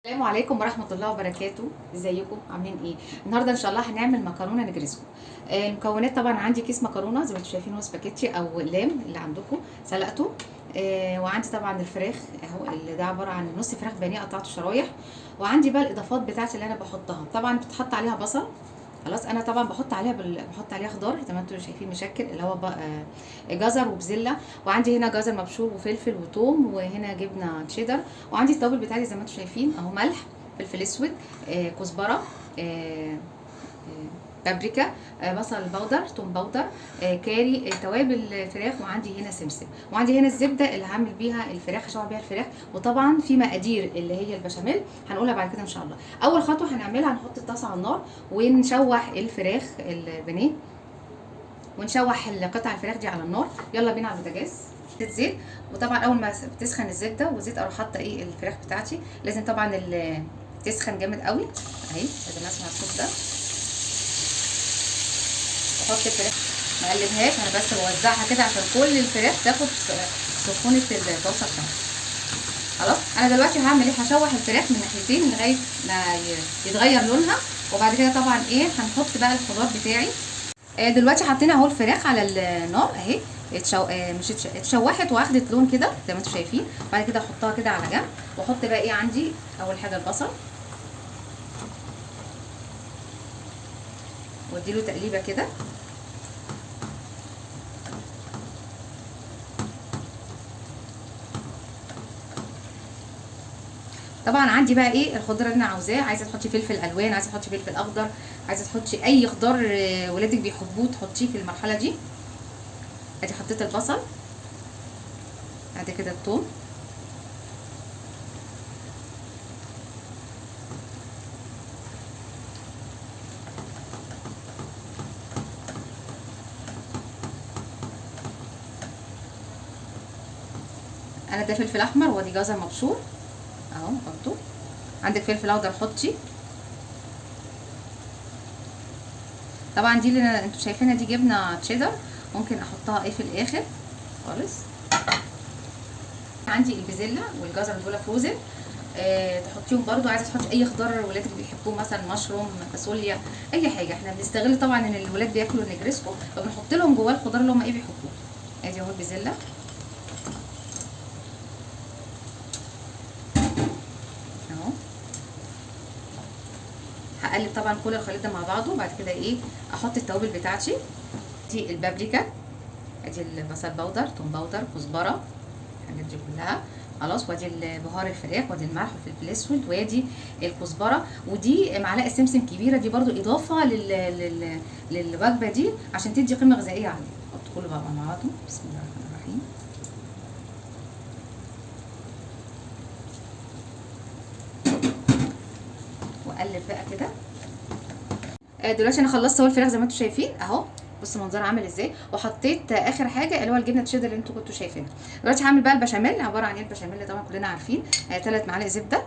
السلام عليكم ورحمة الله وبركاته. ازيكم عاملين ايه؟ النهارده ان شاء الله هنعمل مكرونة نجرسكو. المكونات طبعا عندي كيس مكرونة زي ما انتم شايفين، هو سباكيتي او اقلام اللي عندكم سلقته. وعندي طبعا الفراخ اهو، اللي ده عبارة عن نص فراخ بانيه قطعته شرايح. وعندي بقى الاضافات بتاعتي اللي انا بحطها، طبعا بتتحط عليها بصل. خلاص انا طبعا بحط عليها خضار زي ما انتم شايفين مشكل، اللي هو بقى جزر وبزله. وعندي هنا جزر مبشور وفلفل وثوم، وهنا جبنه تشيدر. وعندي التوابل بتاعتي زي ما انتم شايفين اهو، ملح، فلفل اسود، كزبره، بابريكا، بصل بودر، توم بودر، كاري، توابل فراخ. وعندي هنا سمسم، وعندي هنا الزبده اللي هعمل بيها الفراخ، هشوح بيها الفراخ. وطبعا في مقادير اللي هي البشاميل هنقولها بعد كده ان شاء الله. اول خطوه هنعملها هنحط الطاسه على النار ونشوح الفراخ البانيه، ونشوح قطع الفراخ دي على النار. يلا بينا على البوتاجاز زيت. وطبعا اول ما تسخن الزبده والزيت اروح حاطه الفراخ بتاعتي. لازم طبعا تسخن جامد قوي اهي، لازم اسمع الصوت ده. احط الفراخ، ما اقلبهاش انا، بس بوزعها كده عشان كل الفراخ تاخد سخونه الطاسه بتاعتها. خلاص انا دلوقتي هعمل ايه؟ هشوح الفراخ من ناحيتين لغايه ما يتغير لونها. وبعد كده طبعا هنحط بقى الخضار بتاعي. دلوقتي حطينا اهو الفراخ على النار اهي، اتشوحت واخدت لون كده زي ما انتم شايفين. بعد كده احطها كده على جنب، واحط بقى عندي اول حاجه البصل، واديله تقليبه كده. طبعا عندي بقى الخضره اللي انا عاوزاه، عايزه تحطي فلفل الوان، عايزه تحطي فلفل اخضر، عايزه تحطي اي خضار ولادك بيحبوه تحطيه في المرحله دي. ادي حطيت البصل، بعد كده الثوم، انا ده فلفل احمر، وادي جزر مبشور اهو حطه. عندك فلفل اخضر حطي. طبعا دي اللي انتوا شايفينها دي جبنه تشيدر، ممكن احطها في الاخر خالص. عندي البزله والجزر دول فروزن، تحطيهم برضو. عايزه تحطي اي خضار ولادك بيحبوه، مثلا مشروم، فاصوليا، اي حاجه. احنا بنستغل طبعا ان الولاد بياكلوا النجرسكو، فبنحط لهم جواه الخضار اللي هم بيحبوه. ادي اهو البزله اهو. هقلب طبعا كل الخليط ده مع بعضه. بعد كده احط التوابل بتاعتي. دي البابريكا، ادي البصل بودر، توم بودر، كزبره، الحاجات دي كلها. خلاص، وادي بهار الفراخ، وادي الملح والفلفل الاسود، وادي الكزبره، ودي معلقه سمسم كبيره، دي برضو اضافه للوجبه دي عشان تدي قيمه غذائيه عاليه. احط كله بقى مع بعضه. بسم الله الرحمن الرحيم. واقلب بقى كده. دلوقتي انا خلصت اهو الفراخ زي ما انتم شايفين اهو، بصوا منظرها عامل ازاي. وحطيت اخر حاجه اللي هو الجبنه الشيدر اللي انتوا كنتوا شايفينها. دلوقتي هعمل بقى البشاميل. عباره عن البشاميل طبعا كلنا عارفين، 3 معالق زبده،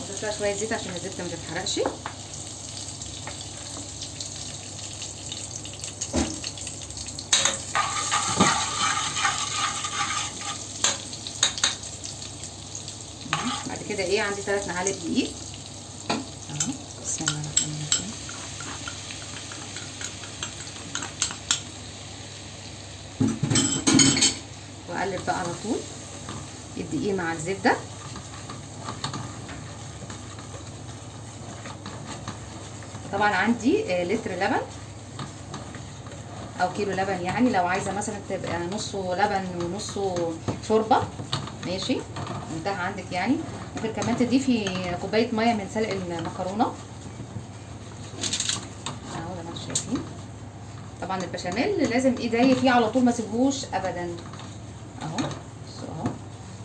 واضيف لها شويه زيت عشان الزبده ما تتحرقش. بعد كده عندي 3 معالق دقيق اهو. بسم الله الرحمن الرحيم. واقلب بقى على طول الدقيق مع الزبده. طبعا عندي لتر لبن او كيلو لبن، يعني لو عايزه مثلا تبقى نصه لبن ونصه شوربه ماشي، انتهى عندك يعني. ممكن كمان تضيفي كوبايه ميه من سلق المكرونه اهو زي ما انتم شايفين. طبعا البشاميل لازم دايب فيه على طول، ما تسيبهوش ابدا اهو. بصوا اهو،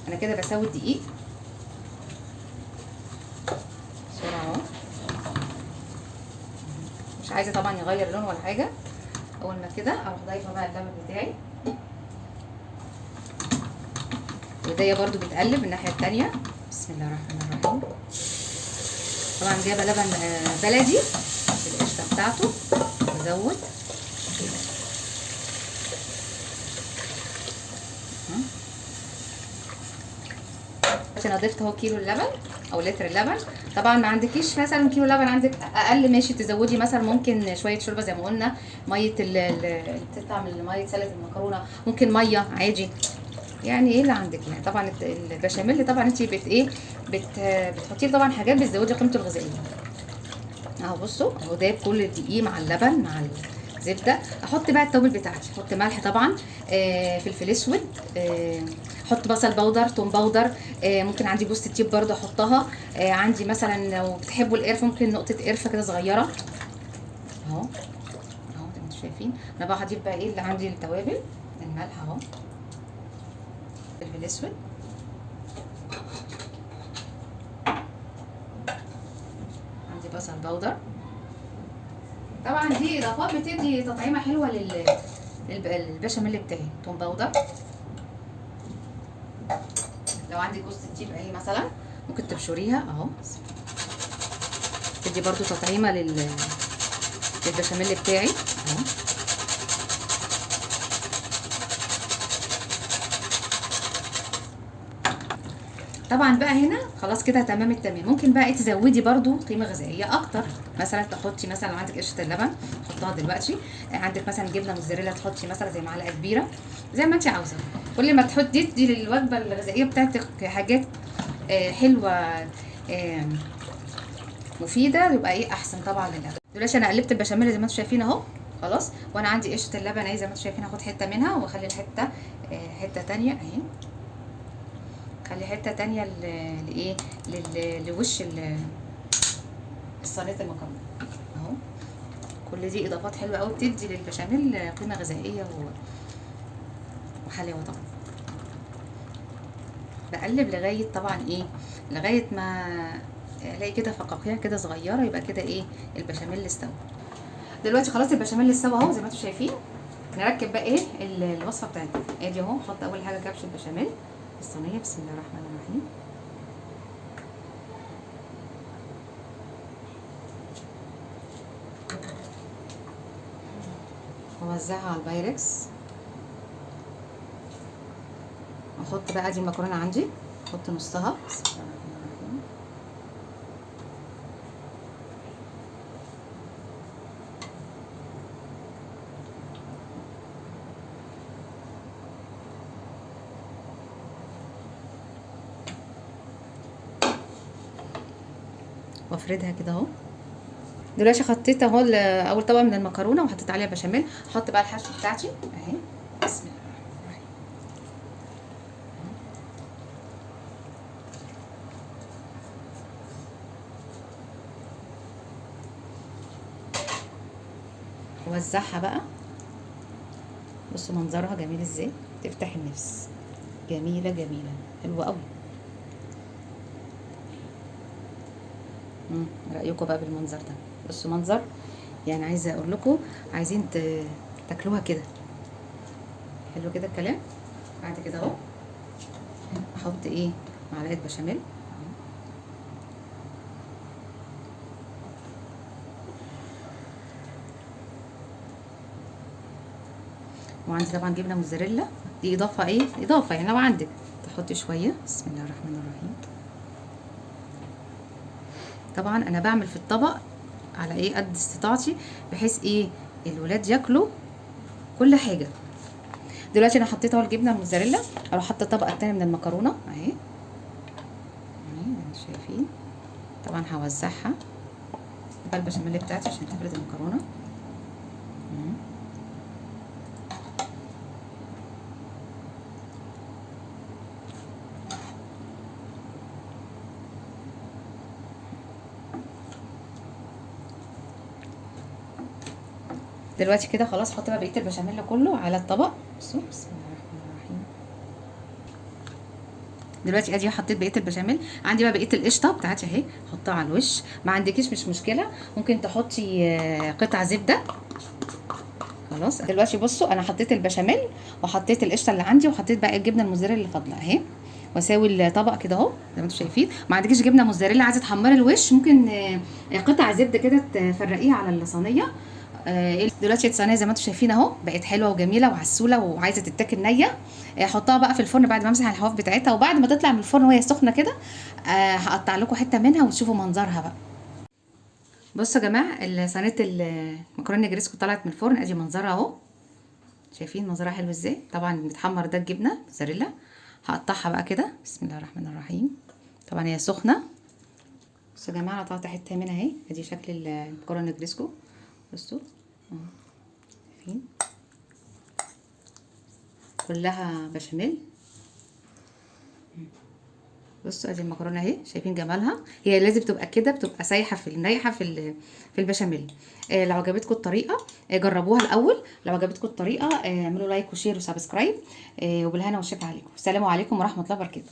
انا كده بسوي الدقيق بسرعه اهو، مش عايزه طبعا يغير لون ولا حاجه. اول ما كده اروح ضايفه بقى اللبن بتاعي، وايديا برضو بتقلب الناحيه التانيه. بسم الله الرحمن الرحيم. طبعا جايبه لبن بلدي بالقشطه بتاعته، بزود دلوقتي انا ضفت اهو كيلو اللبن او لتر اللبن. طبعا ما عندكيش مثلا كيلو لبن، عندك اقل ماشي تزودي مثلا ممكن شويه شوربه زي ما قلنا، ميه اللي بتطلع من ميه سلقه المكرونه، ممكن ميه عادي يعني ايه اللي عندك يعني. طبعا البشاميل طبعا انت بتحطيه طبعا حاجات بتزودي قيمته الغذائيه. اهو بصوا اهو دايب كل الدقيق مع اللبن مع الزبده. احط بقى التوابل بتاعتي، احط ملح طبعا، فلفل اسود، احط بصل بودر، توم بودر، ممكن عندي جوز الطيب برضه احطها، عندي مثلا لو بتحبوا القرفه ممكن نقطه قرفه كده صغيره اهو. اهو زي ما انتم شايفين. انا بقى هضيف بقى ايه اللي عندي التوابل، الملح اهو، فلفل اسود، عندي بصل بودر. طبعا دي اضافات بتدي تطعيمه حلوه للبشاميل بتاعي. توم بودر، لو عندي جوز الطيب اهي مثلا ممكن تبشريها اهو، تدي برضو تطعيمه للبشاميل بتاعي اهو. طبعا بقى هنا خلاص كده تمام التمام. ممكن بقى ايه تزودي برضو قيمه غذائيه اكتر، مثلا تحطي مثلا لو عندك قشره اللبن حطها دلوقتي، عندك مثلا جبنه موتزاريلا تحطي مثلا زي معلقه كبيره زي ما انت عاوزه. كل ما تحطي تدي للوجبه الغذائيه بتاعتك حاجات حلوه مفيده، يبقى ايه احسن طبعا للاكل. دلوقتي انا قلبت البشاميل زي ما انتم شايفين اهو خلاص، وانا عندي قشره اللبن اهي زي ما انتم شايفين. هاخد حته منها واخلي الحته حته تانية اهي، خلي حته تانية لايه لوش الصينيه المكرونه اهو. كل دي اضافات حلوه قوي بتدي للبشاميل قيمه غذائيه وحلاوه طبعا. بقلب لغايه طبعا ايه، لغايه ما الاقي كده فقاقيع كده صغيره، يبقى كده ايه البشاميل استوى. دلوقتي خلاص البشاميل استوى اهو زي ما انتم شايفين. نركب بقى ايه الوصفه بتاعتنا. ادي اهو حط اول حاجه كبش البشاميل في الصينيه. بسم الله الرحمن الرحيم. اوزعها على البايركس. احط بقى دي المكرونه عندي، احط نصها. بسم الله الرحمن الرحيم. وافردها كده اهو. دلوقتي حطيت اهو اول طبقه من المكرونه وحطيت عليها بشاميل. احط بقى الحشو بتاعتي اهي. بسم الله الرحمن الرحيم. اوزعها بقى. بصوا منظرها جميل ازاي، تفتح النفس. جميله جميله حلوه قوي. رايكم بقى بالمنظر ده. بصوا منظر يعني عايزه اقول لكم عايزين تاكلوها كده. حلو كده الكلام. بعد كده اهو احط ايه معلقه بشاميل. وعندي طبعا جبنه موتزاريلا، دي اضافه ايه اضافه يعني لو عندك تحطي شويه. بسم الله الرحمن الرحيم. طبعا انا بعمل في الطبق على ايه قد استطاعتي، بحيث ايه الولاد ياكلوا كل حاجه. دلوقتي انا حطيت اهو الجبنه الموتزاريلا، اروح حاطه الطبقه الثانيه من المكرونه اهي. انتوا شايفين. طبعا هوزعها بقى البشاميل بتاعتي عشان تفرد المكرونه. دلوقتي كده خلاص حط بقى بقيه البشاميل كله على الطبق. بصوا بسم الله الرحمن الرحيم. دلوقتي ادي حطيت بقيه البشاميل. عندي بقى بقيه القشطه بتاعتي اهي، حطها على الوش. ما عندكيش مش مشكله، ممكن تحطي قطع زبده. خلاص دلوقتي بصوا انا حطيت البشاميل وحطيت القشطه اللي عندي وحطيت بقى الجبنه الموتزاريلا اللي فاضله اهي، واساوي الطبق كده اهو زي ما انتم شايفين. ما عندكيش جبنه موتزاريلا عايزه تحمري الوش، ممكن قطع زبده كده تفرقيها على الصينيه دلوقتي الصينيه زي ما انتم شايفين اهو بقت حلوه وجميله وعسوله وعايزه تتاكل نيه. احطها بقى في الفرن بعد ما امسح الحواف بتاعتها، وبعد ما تطلع من الفرن وهي سخنه كده هقطع لكم حته منها وتشوفوا منظرها بقى. بصوا يا جماعه صينيه المكرونه نجريسكو طلعت من الفرن، ادي منظرها اهو. شايفين منظرها حلو ازاي؟ طبعا متحمر ده الجبنه موتزاريلا. هقطعها بقى كده، بسم الله الرحمن الرحيم. طبعا هي سخنه. بصوا يا جماعه، قطعت حته منها اهي، ادي شكل المكرونه نجريسكو. بصوا اهو، شايفين كلها بشاميل. بصوا ادي المكرونه اهي، شايفين جمالها؟ هي لازم تبقى كده، بتبقى سايحه في البشاميل. لو عجبتكم الطريقه جربوها الاول. لو عجبتكم الطريقه اعملوا لايك وشير وسبسكرايب. وبالهنا والشفا عليكم. السلام عليكم ورحمه الله وبركاته.